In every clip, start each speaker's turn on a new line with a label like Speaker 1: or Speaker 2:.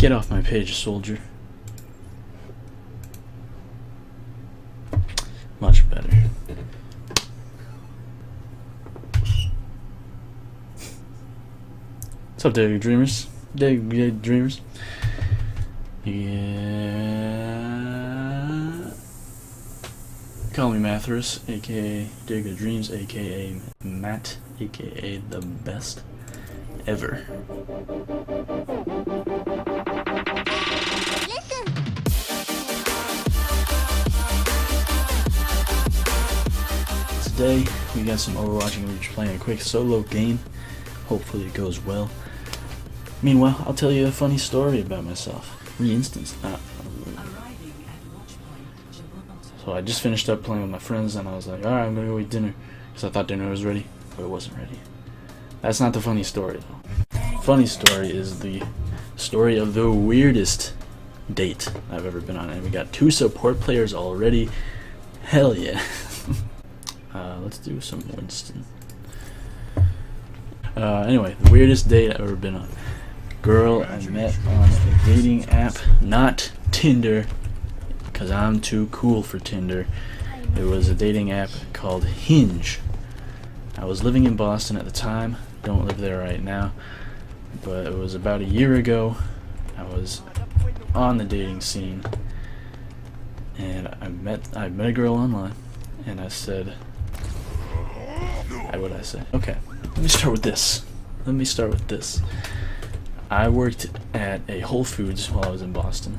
Speaker 1: Get off my page, soldier. Much better. What's up, Diggletdreams? Diggletdreams. Yeah. Call me Mathras, aka Diggletdreams, aka Matt, aka the best ever. Today we got some Overwatch and we're just playing a quick solo game. Hopefully it goes well. Meanwhile, I'll tell you a funny story about myself. Re-instance. So I just finished up playing with my friends and I was like, alright, I'm gonna go eat dinner. Because I thought dinner was ready, but it wasn't ready. That's not the funny story though. Funny story is the story of the weirdest date I've ever been on. And we got 2 support players already. Hell yeah. Let's do some Winston. Anyway, the weirdest date I've ever been on. Girl I met on a dating app, not Tinder, because I'm too cool for Tinder. It was a dating app called Hinge. I was living in Boston at the time, don't live there right now, but it was about a year ago. I was on the dating scene, and I met a girl online, and I said, what did I say? Okay, let me start with this. I worked at a Whole Foods while I was in Boston,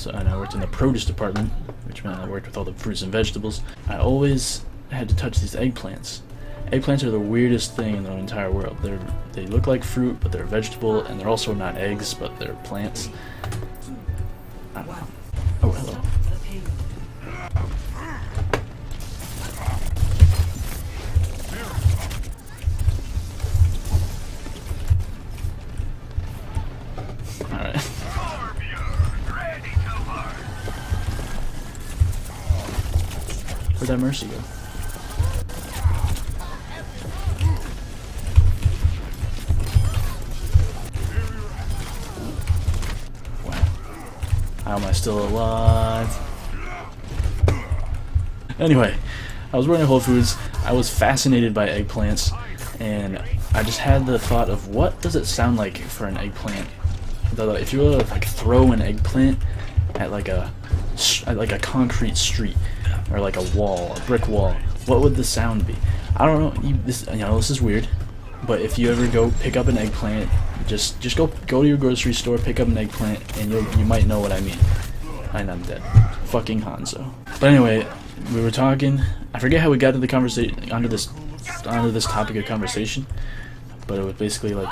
Speaker 1: and I worked in the produce department, which meant I worked with all the fruits and vegetables. I always had to touch these eggplants. Eggplants are the weirdest thing in the entire world. They look like fruit, but they're a vegetable, and they're also not eggs, but they're plants. I don't know. Oh, hello. Where'd that Mercy go? Wow. How am I still alive? Anyway, I was working at Whole Foods. I was fascinated by eggplants, and I just had the thought of what does it sound like for an eggplant? If you were to like throw an eggplant at like a concrete street, or like a wall, a brick wall, what would the sound be? I don't know. This is weird, but if you ever go pick up an eggplant, just go to your grocery store, pick up an eggplant, and you might know what I mean. And I'm dead. Fucking Hanzo. But anyway, we were talking. I forget how we got into the conversation onto this topic of conversation, but it was basically like,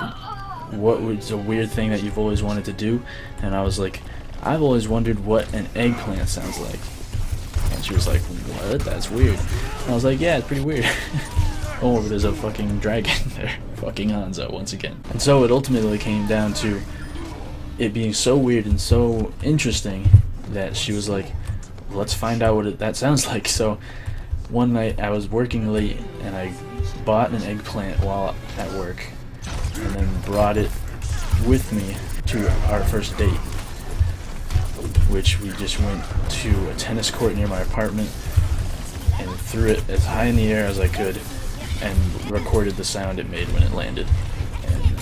Speaker 1: what was a weird thing that you've always wanted to do? And I was like, I've always wondered what an eggplant sounds like. And she was like, what? That's weird. And I was like, yeah, it's pretty weird. Oh, there's a fucking dragon there. Fucking Hanzo once again. And so it ultimately came down to it being so weird and so interesting that she was like, let's find out what that sounds like. So one night I was working late and I bought an eggplant while at work and then brought it with me to our first date, which we just went to a tennis court near my apartment and threw it as high in the air as I could and recorded the sound it made when it landed. And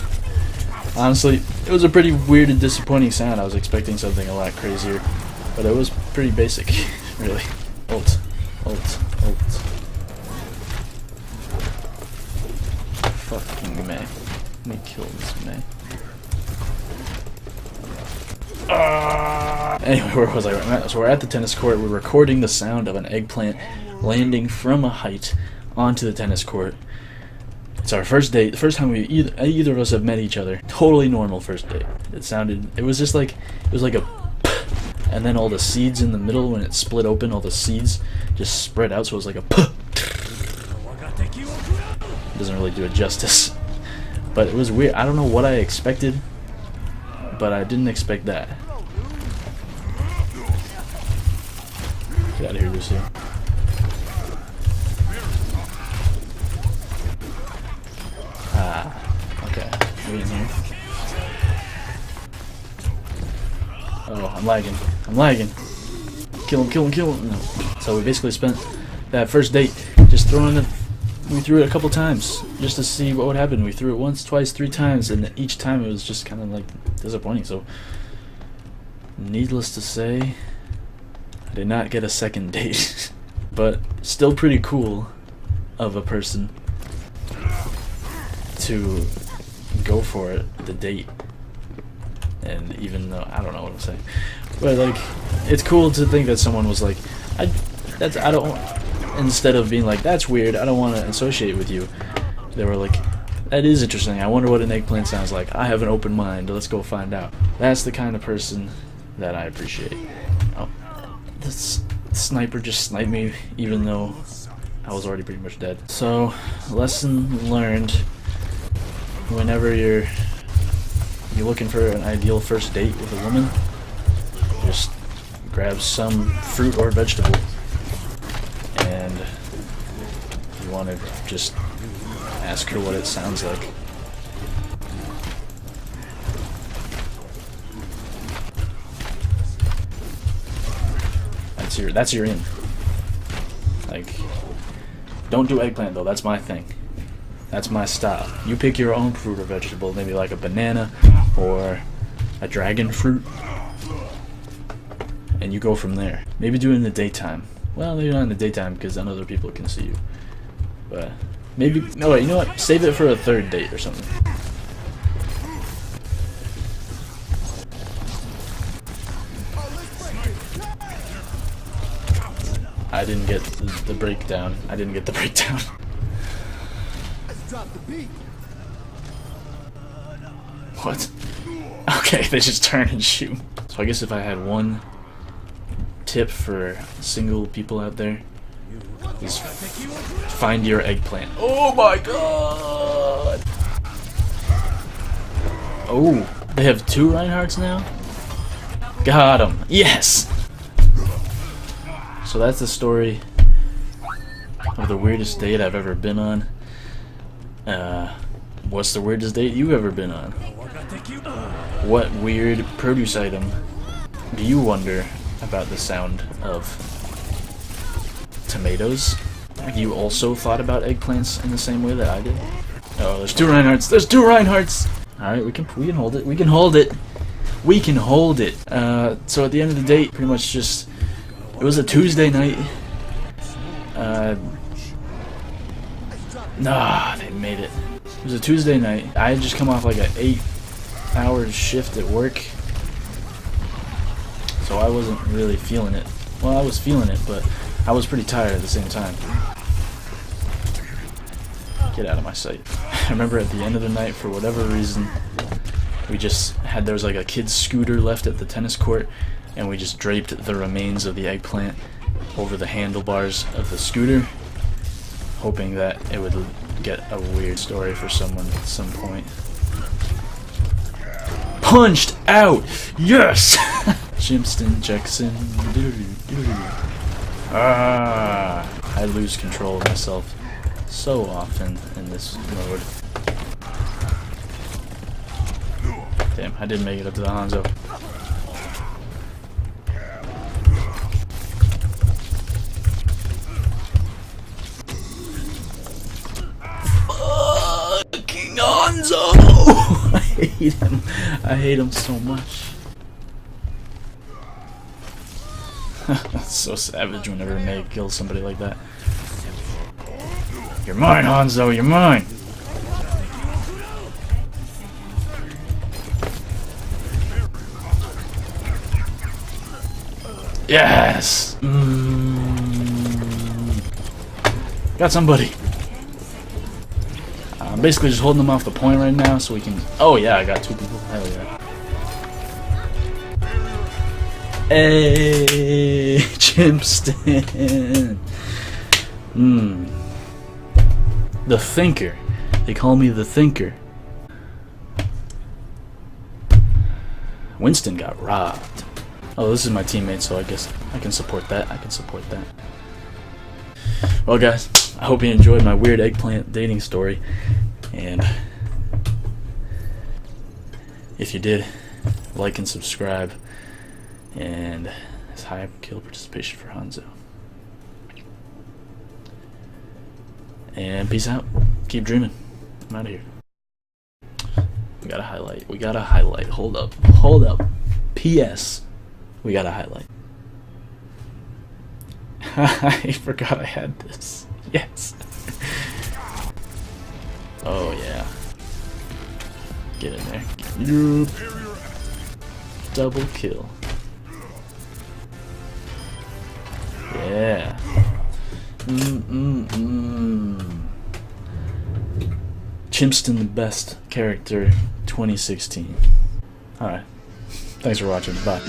Speaker 1: honestly, it was a pretty weird and disappointing sound. I was expecting something a lot crazier, but it was pretty basic, really. Ult. Fucking May. Let me kill this May. Anyway, where was I? So we're at the tennis court. We're recording the sound of an eggplant landing from a height onto the tennis court. It's our first date. The first time either of us have met each other. Totally normal first date. It was just like, it was like a and then all the seeds in the middle, when it split open, all the seeds just spread out, so it was like a It doesn't really do it justice. But it was weird. I don't know what I expected, but I didn't expect that. Get out of here, Lucy. Okay. Wait in here. Oh, I'm lagging. I'm lagging. Kill him, kill him, kill him. No. So we basically spent that first date just throwing it. We threw it a couple times just to see what would happen. We threw it once, twice, 3 times, and each time it was just kind of like disappointing. So, needless to say, I did not get a second date. But still pretty cool of a person to go for it, the date. And even though I don't know what I'm saying, but like, it's cool to think that someone was like, I don't. Instead of being like, that's weird, I don't want to associate with you, they were like, that is interesting, I wonder what an eggplant sounds like, I have an open mind, let's go find out. That's the kind of person that I appreciate. Oh, this sniper just sniped me even though I was already pretty much dead. So, lesson learned, whenever you're looking for an ideal first date with a woman, just grab some fruit or vegetable. And you want to just ask her what it sounds like. That's your in. Like, don't do eggplant though, that's my thing. That's my style. You pick your own fruit or vegetable, maybe like a banana or a dragon fruit, and you go from there. Maybe do it in the daytime. Well, maybe not in the daytime because then other people can see you. But maybe, no wait, you know what? Save it for a third date or something. I didn't get the breakdown. I didn't get the breakdown. What? Okay, they just turn and shoot. So I guess if I had one tip for single people out there, is find your eggplant. Oh my god! Oh, they have 2 Reinhardts now? Got him! Yes! So that's the story of the weirdest date I've ever been on. What's the weirdest date you've ever been on? What weird produce item do you wonder about the sound of tomatoes? Have you also thought about eggplants in the same way that I did? Oh, there's 2 Reinhardts! There's 2 Reinhardts! Alright, we can hold it. We can hold it! We can hold it! So at the end of the date, pretty much just... It was a Tuesday night. Nah, they made it. It was a Tuesday night. I had just come off like an 8-hour shift at work. So I wasn't really feeling it. Well, I was feeling it, but I was pretty tired at the same time. Get out of my sight. I remember at the end of the night, for whatever reason, there was like a kid's scooter left at the tennis court, and we just draped the remains of the eggplant over the handlebars of the scooter, hoping that it would get a weird story for someone at some point. Punched out! Yes! Jimston Jackson. I lose control of myself so often in this mode. Damn, I didn't make it up to the Hanzo. Fucking Hanzo! I hate him. I hate him so much. That's so savage whenever Meg kills somebody like that. You're mine, Hanzo, you're mine! Yes! Got somebody! I'm basically just holding them off the point right now so we can... Oh yeah, I got 2 people. Hell yeah. Hey, Chimpston. The Thinker. They call me the Thinker. Winston got robbed. Oh, this is my teammate, so I guess I can support that. Well, guys, I hope you enjoyed my weird eggplant dating story. And if you did, like and subscribe. And it's high kill participation for Hanzo. And peace out. Keep dreaming. I'm out of here. We got a highlight. We got a highlight. Hold up. Hold up. P.S. We got a highlight. I forgot I had this. Yes. Oh, yeah. Get in there. Yup. Double kill. Yeah. Chimpston the best character 2016. Alright. Thanks for watching. Bye.